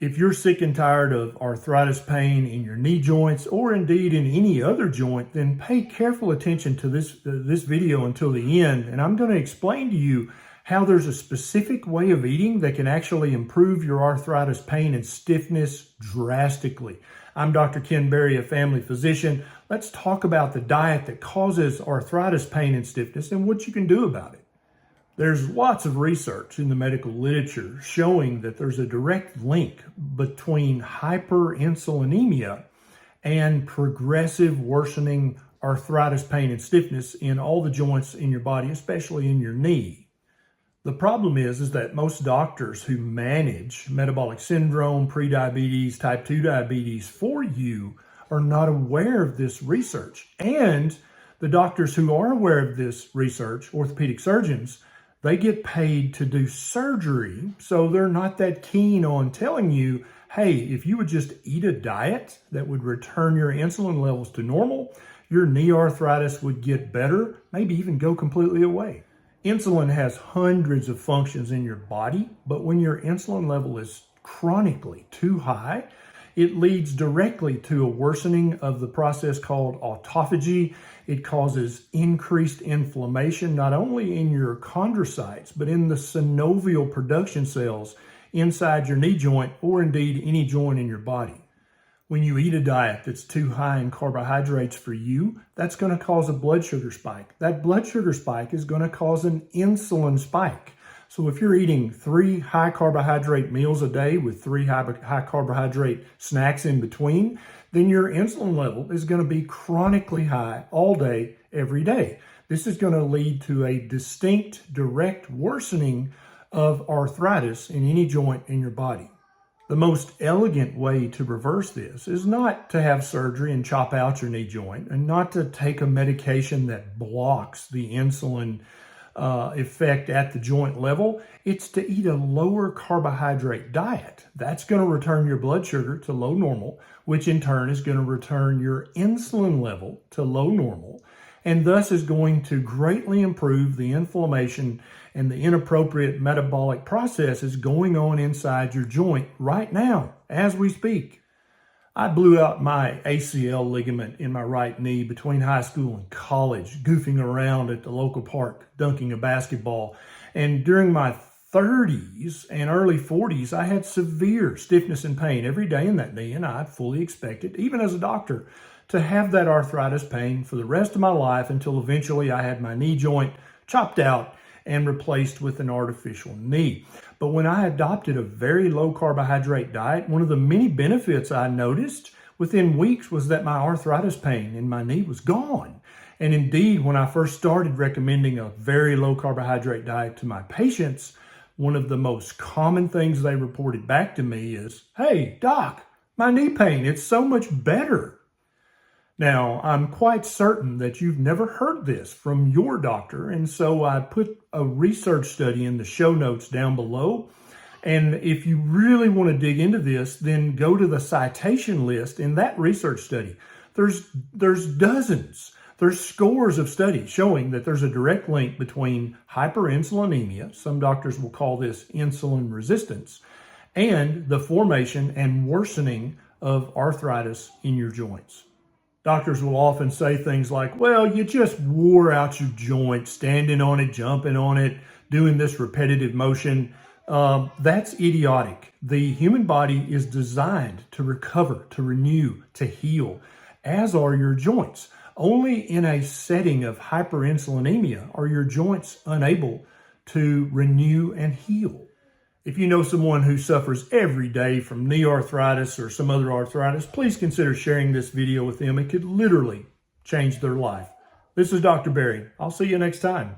If you're sick and tired of arthritis pain in your knee joints or indeed in any other joint, then pay careful attention to this video until the end. And I'm going to explain to you how there's a specific way of eating that can actually improve your arthritis pain and stiffness drastically. I'm Dr. Ken Berry, a family physician. Let's talk about the diet that causes arthritis pain and stiffness and what you can do about it. There's lots of research in the medical literature showing that there's a direct link between hyperinsulinemia and progressive worsening arthritis pain and stiffness in all the joints in your body, especially in your knee. The problem is that most doctors who manage metabolic syndrome, prediabetes, type 2 diabetes for you are not aware of this research. And the doctors who are aware of this research, orthopedic surgeons, they get paid to do surgery, so they're not that keen on telling you, hey, if you would just eat a diet that would return your insulin levels to normal, your knee arthritis would get better, maybe even go completely away. Insulin has hundreds of functions in your body, but when your insulin level is chronically too high, it leads directly to a worsening of the process called autophagy. It causes increased inflammation, not only in your chondrocytes, but in the synovial production cells inside your knee joint or indeed any joint in your body. When you eat a diet that's too high in carbohydrates for you, that's going to cause a blood sugar spike. That blood sugar spike is going to cause an insulin spike. So if you're eating 3 high carbohydrate meals a day with 3 high carbohydrate snacks in between, then your insulin level is going to be chronically high all day, every day. This is going to lead to a distinct, direct worsening of arthritis in any joint in your body. The most elegant way to reverse this is not to have surgery and chop out your knee joint, and not to take a medication that blocks the insulin effect at the joint level. It's to eat a lower carbohydrate diet. That's going to return your blood sugar to low normal, which in turn is going to return your insulin level to low normal, and thus is going to greatly improve the inflammation and the inappropriate metabolic processes going on inside your joint right now as we speak. I blew out my ACL ligament in my right knee between high school and college, goofing around at the local park, dunking a basketball. And during my 30s and early 40s, I had severe stiffness and pain every day in that knee, and I fully expected, even as a doctor, to have that arthritis pain for the rest of my life until eventually I had my knee joint chopped out and replaced with an artificial knee. But when I adopted a very low carbohydrate diet, one of the many benefits I noticed within weeks was that my arthritis pain in my knee was gone. And indeed, when I first started recommending a very low carbohydrate diet to my patients, one of the most common things they reported back to me is, hey, doc, my knee pain, it's so much better. Now, I'm quite certain that you've never heard this from your doctor, and so I put a research study in the show notes down below. And if you really want to dig into this, then go to the citation list in that research study. There's dozens, there's scores of studies showing that there's a direct link between hyperinsulinemia, some doctors will call this insulin resistance, and the formation and worsening of arthritis in your joints. Doctors will often say things like, well, you just wore out your joint, standing on it, jumping on it, doing this repetitive motion. That's idiotic. The human body is designed to recover, to renew, to heal, as are your joints. Only in a setting of hyperinsulinemia are your joints unable to renew and heal. If you know someone who suffers every day from knee arthritis or some other arthritis, please consider sharing this video with them. It could literally change their life. This is Dr. Berry. I'll see you next time.